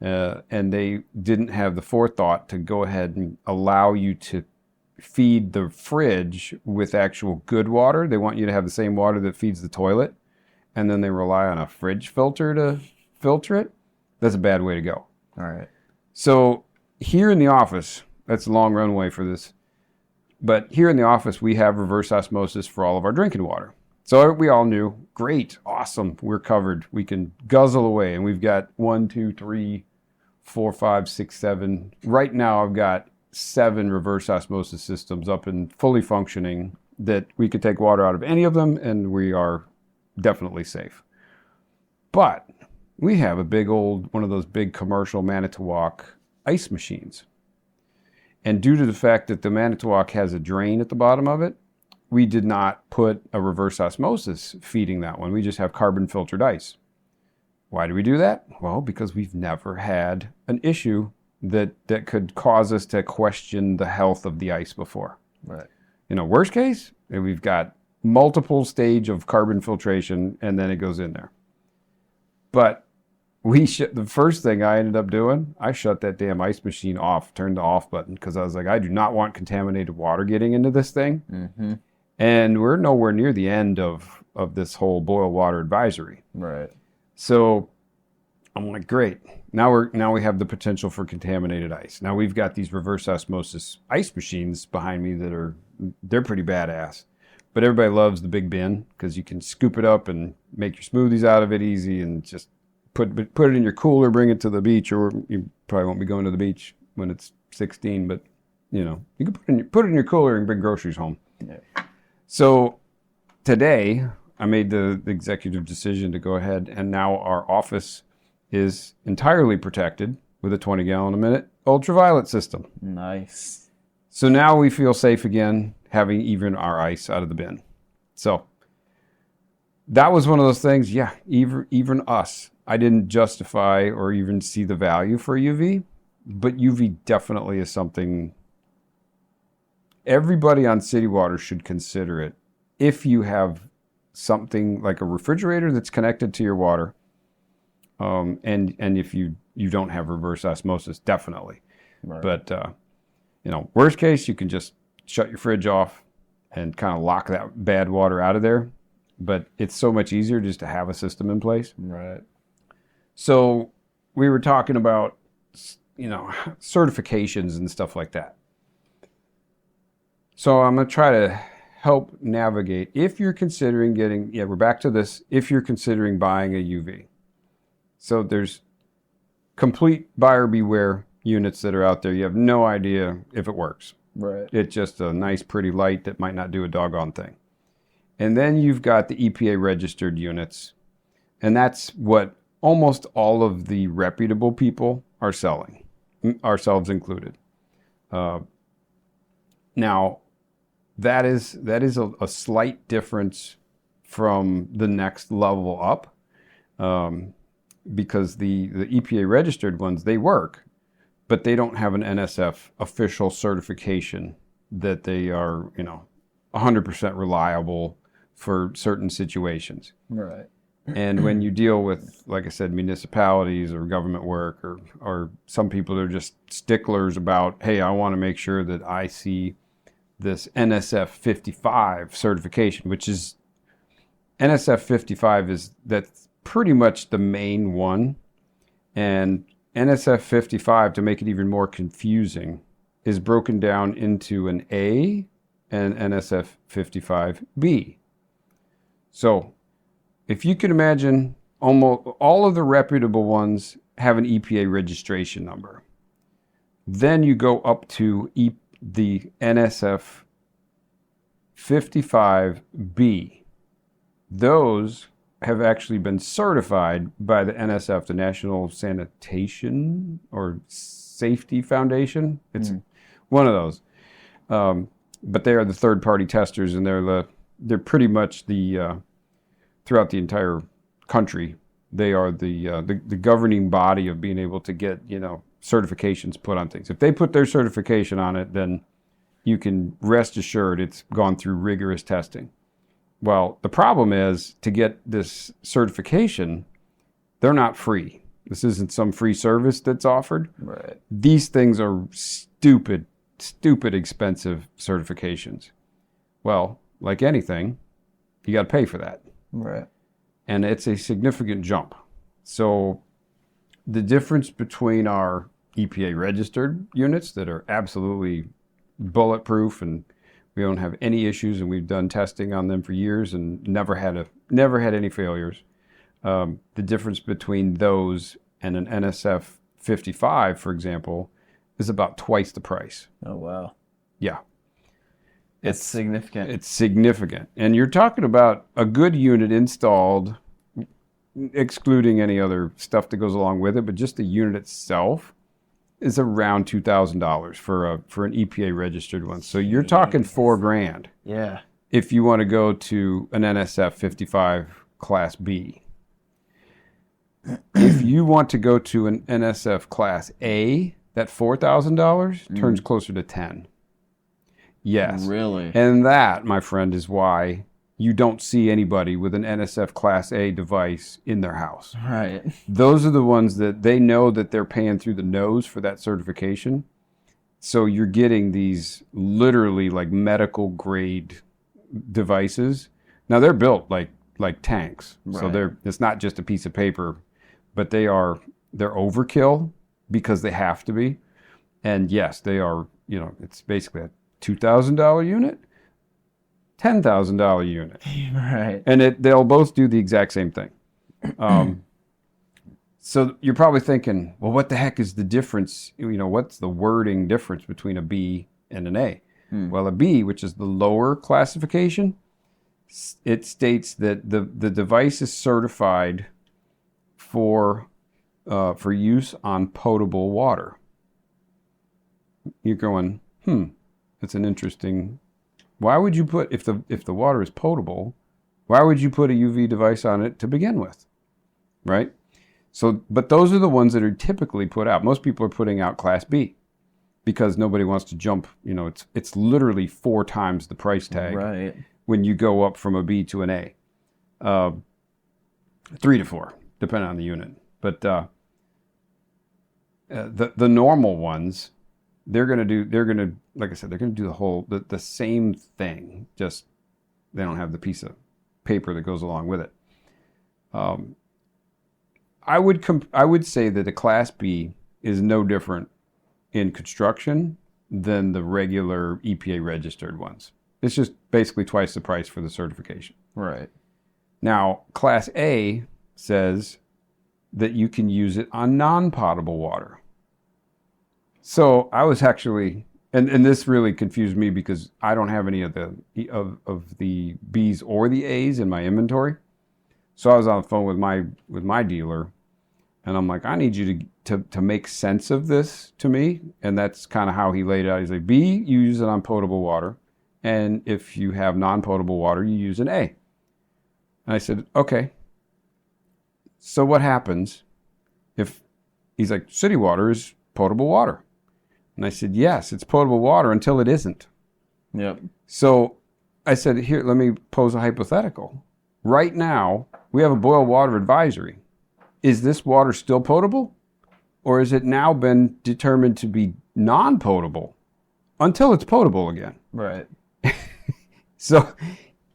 and they didn't have the forethought to go ahead and allow you to feed the fridge with actual good water. They want you to have the same water that feeds the toilet, and then they rely on a fridge filter to filter it. That's a bad way to go. All right. So here in the office, that's a long runway for this, but here in the office, we have reverse osmosis for all of our drinking water. So we all knew, great, awesome, we're covered. We can guzzle away, and we've got 1, 2, 3, 4, 5, 6, 7. Right now, I've got 7 reverse osmosis systems up and fully functioning that we could take water out of any of them, and we are definitely safe. But we have one of those big commercial Manitowoc ice machines. And due to the fact that the Manitowoc has a drain at the bottom of it, we did not put a reverse osmosis feeding that one. We just have carbon filtered ice. Why do we do that? Well, because we've never had an issue that could cause us to question the health of the ice before. Right. Worst case, we've got multiple stage of carbon filtration, and then it goes in there. But the first thing I ended up doing, I shut that damn ice machine off, turned the off button, because I was like, I do not want contaminated water getting into this thing. Mm-hmm. And we're nowhere near the end of this whole boil water advisory. Right. So I'm like, great. Now we have the potential for contaminated ice. Now we've got these reverse osmosis ice machines behind me they're pretty badass. But everybody loves the big bin because you can scoop it up and make your smoothies out of it easy and just put it in your cooler, bring it to the beach, or you probably won't be going to the beach when it's 16, but you can put it in your cooler and bring groceries home. Yeah. So today I made the executive decision to go ahead, and now our office is entirely protected with a 20 gallon a minute ultraviolet system. Nice. So now we feel safe again, having even our ice out of the bin. So that was one of those things. Yeah, even us, I didn't justify or even see the value for UV, but UV definitely is something everybody on city water should consider it. If you have something like a refrigerator that's connected to your water, and if you don't have reverse osmosis, definitely. Right. But worst case, you can just shut your fridge off and kind of lock that bad water out of there. But it's so much easier just to have a system in place. Right. So we were talking about, certifications and stuff like that. So I'm going to try to help navigate. If you're considering we're back to this, if you're considering buying a UV. So there's complete buyer beware units that are out there. You have no idea if it works. Right. It's just a nice, pretty light that might not do a doggone thing. And then you've got the EPA registered units. And that's what almost all of the reputable people are selling, ourselves included. Now, that is a slight difference from the next level up, because the EPA registered ones, they work, but they don't have an NSF official certification that they are 100% reliable for certain situations. Right. And when you deal with, like I said, municipalities or government work, or some people that are just sticklers about, hey, I want to make sure that I see this NSF 55 certification, which is NSF 55 that's pretty much the main one. And NSF 55, to make it even more confusing, is broken down into an A and NSF 55B. So if you can imagine, almost all of the reputable ones have an EPA registration number. Then you go up to the NSF 55B. Those have actually been certified by the NSF, the National Sanitation or Safety Foundation. It's one of those. But they are the third-party testers, and they're pretty much throughout the entire country. They are the governing body of being able to get certifications put on things. If they put their certification on it, then you can rest assured it's gone through rigorous testing. Well, the problem is, to get this certification, they're not free. This isn't some free service that's offered. Right. These things are stupid expensive certifications. Well, like anything, you got to pay for that. Right. And it's a significant jump. So the difference between our EPA registered units that are absolutely bulletproof and we don't have any issues, and we've done testing on them for years and never had any failures. The difference between those and an NSF 55, for example, is about twice the price. Oh, wow. Yeah. It's significant. It's significant. And you're talking about a good unit installed, excluding any other stuff that goes along with it, but just the unit itself is around $2,000 for an EPA registered one. So you're talking $4,000. Yeah. If you want to go to an NSF 55 Class B. If you want to go to an NSF Class A, that $4,000 turns closer to 10. Yes. Really? And that, my friend, is why you don't see anybody with an NSF Class A device in their house. Right. Those are the ones that they know that they're paying through the nose for that certification. So you're getting these literally like medical grade devices. Now they're built like tanks. Right. So it's not just a piece of paper but they're overkill because they have to be. And yes, they are, it's basically a $2,000 unit, $10,000 unit. Right. And they'll both do the exact same thing. So you're probably thinking, well, what the heck is the difference? What's the wording difference between a B and an A? Well, a B, which is the lower classification, it states that the device is certified for use on potable water. You're going, that's an interesting. Why would you put if the water is potable? Why would you put a UV device on it to begin with, right? So, but those are the ones that are typically put out. Most people are putting out Class B because nobody wants to jump. It's literally 4 times the price tag, right, when you go up from a B to an A. 3 to 4, depending on the unit. But the normal ones, they're gonna do like I said, they're gonna do the same thing. Just they don't have the piece of paper that goes along with it. I would say that a Class B is no different in construction than the regular EPA registered ones. It's just basically twice the price for the certification. right. Now, Class A says that you can use it on non-potable water. So I was actually, and this really confused me because I don't have any of the B's or the A's in my inventory. So I was on the phone with my dealer, and I'm like, I need you to make sense of this to me. And that's kind of how he laid it out. He's like, B, you use it on potable water. And if you have non-potable water, you use an A. And I said, okay. So what happens if, he's like, city water is potable water. And I said, yes, it's potable water until it isn't. Yep. So I said, here, let me pose a hypothetical. Right now, we have a boil water advisory. Is this water still potable? Or has it now been determined to be non-potable until it's potable again? Right. So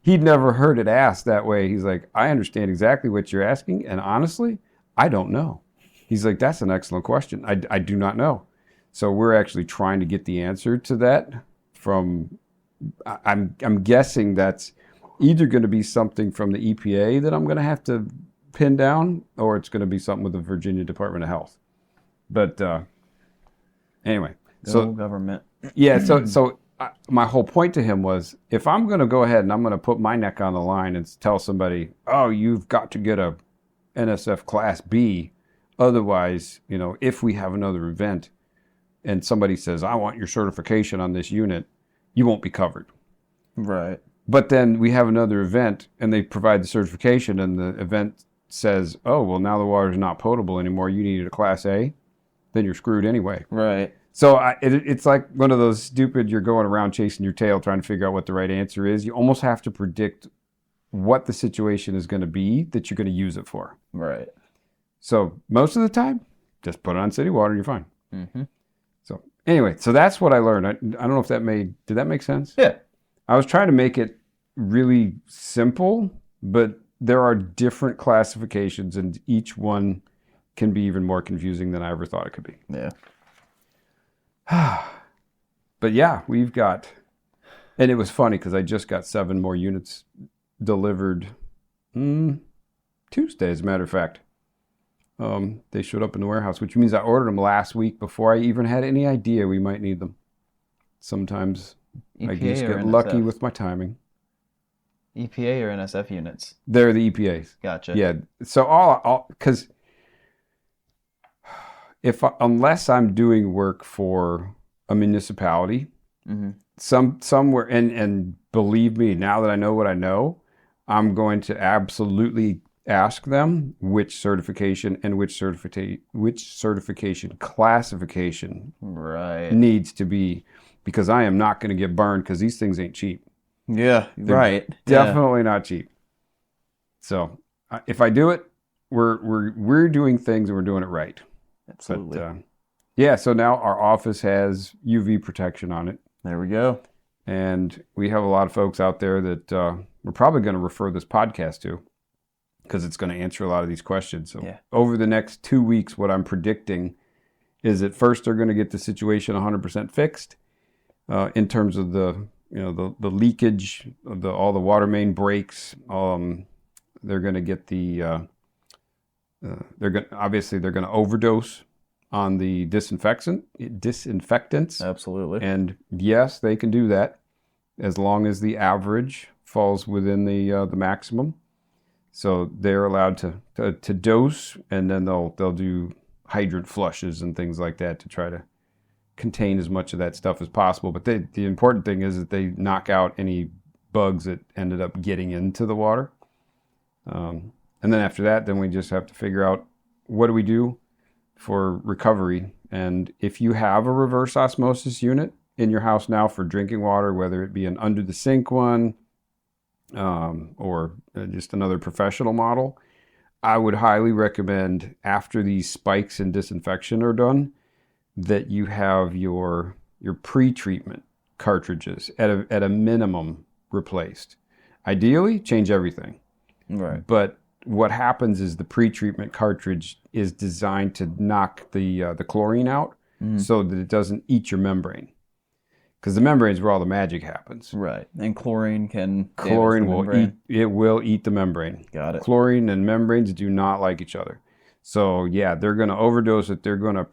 he'd never heard it asked that way. He's like, I understand exactly what you're asking, and honestly, I don't know. He's like, that's an excellent question. I do not know. So we're actually trying to get the answer to that from, I'm guessing that's either going to be something from the EPA that I'm going to have to pin down, or it's going to be something with the Virginia Department of Health. But anyway, so government. Yeah, so my whole point to him was, if I'm going to go ahead and I'm going to put my neck on the line and tell somebody, oh, you've got to get a NSF Class B, otherwise, if we have another event and somebody says, I want your certification on this unit, you won't be covered. Right. But then we have another event and they provide the certification and the event says, oh, well, now the water's not potable anymore, you needed a Class A, then you're screwed anyway. Right. So it's like one of those stupid, you're going around chasing your tail trying to figure out what the right answer is. You almost have to predict what the situation is going to be that you're going to use it for. Right. So most of the time, just put it on city water, you're fine. Mm-hmm. So anyway, so that's what I learned. I don't know if did that make sense? Yeah. I was trying to make it really simple, but there are different classifications and each one can be even more confusing than I ever thought it could be. Yeah. But yeah, we've got, and it was funny because I just got 7 more units delivered Tuesday, as a matter of fact. They showed up in the warehouse, which means I ordered them last week before I even had any idea we might need them. Sometimes EPA I just or get NSF? lucky with my timing. EPA or NSF units? They're the EPAs. Gotcha. Yeah. So because unless I'm doing work for a municipality, Mm-hmm. somewhere, and believe me, now that I know what I know, I'm going to absolutely ask them which certification and which certification classification Right. needs to be, because I am not going to get burned because these things ain't cheap. Yeah. They're right. Definitely not cheap. So if I do it, we're doing things and we're doing it right. Absolutely. But, yeah, so now our office has UV protection on it. There we go. And we have a lot of folks out there that we're probably going to refer this podcast to. because it's going to answer a lot of these questions. So Yeah. over the next 2 weeks, what I'm predicting is that first they're going to get the situation 100% fixed in terms of the leakage, of all the water main breaks. They're going to get they're going to overdose on the disinfectants. Absolutely. And yes, they can do that as long as the average falls within the maximum. So they're allowed to dose, and then they'll do hydrant flushes and things like that to try to contain as much of that stuff as possible. But the important thing is that they knock out any bugs that ended up getting into the water. And then after that, then we just have to figure out what do we do for recovery. And if you have a reverse osmosis unit in your house now for drinking water, whether it be an under the sink one or just another professional model, I would highly recommend after these spikes in disinfection are done that you have your pre-treatment cartridges at a minimum replaced. Ideally, change everything. Right. But what happens is the pre-treatment cartridge is designed to knock the chlorine out so that it doesn't eat your membrane. Because the membrane is where all the magic happens. Right. And chlorine will eat the membrane. Got it. Chlorine and membranes do not like each other. So yeah, they're going to overdose it. They're going to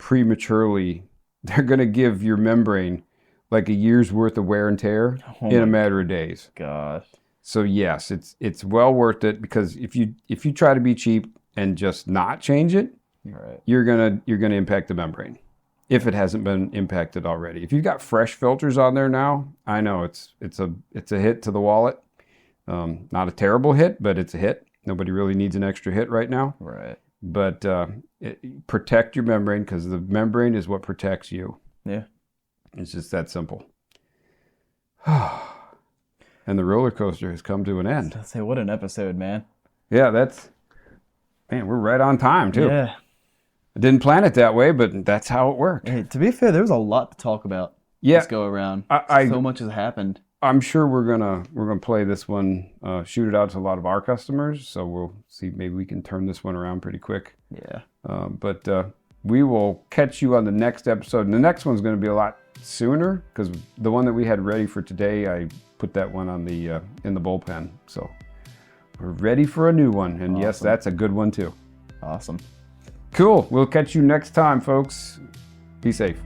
they're going to give your membrane like a year's worth of wear and tear in a matter of days. Gosh. So yes, it's well worth it, because if you try to be cheap and just not change it, Right. you're gonna impact the membrane if it hasn't been impacted already. If you've got fresh filters on there now, I know it's a hit to the wallet. Not a terrible hit, but it's a hit. Nobody really needs an extra hit right now. Right. But protect your membrane, because the membrane is what protects you. Yeah. It's just that simple. And the roller coaster has come to an end. I'd say, what an episode, man. Yeah, we're right on time too. Yeah. I didn't plan it that way, but that's how it worked. Hey, to be fair, there was a lot to talk about. Yeah. This go around. So much has happened. I'm sure we're gonna play this one, shoot it out to a lot of our customers. So we'll see, maybe we can turn this one around pretty quick. Yeah. But we will catch you on the next episode. And the next one's going to be a lot sooner, because the one that we had ready for today, I put that one on the in the bullpen. So we're ready for a new one. And yes, that's a good one too. Awesome. Cool. We'll catch you next time, folks. Be safe.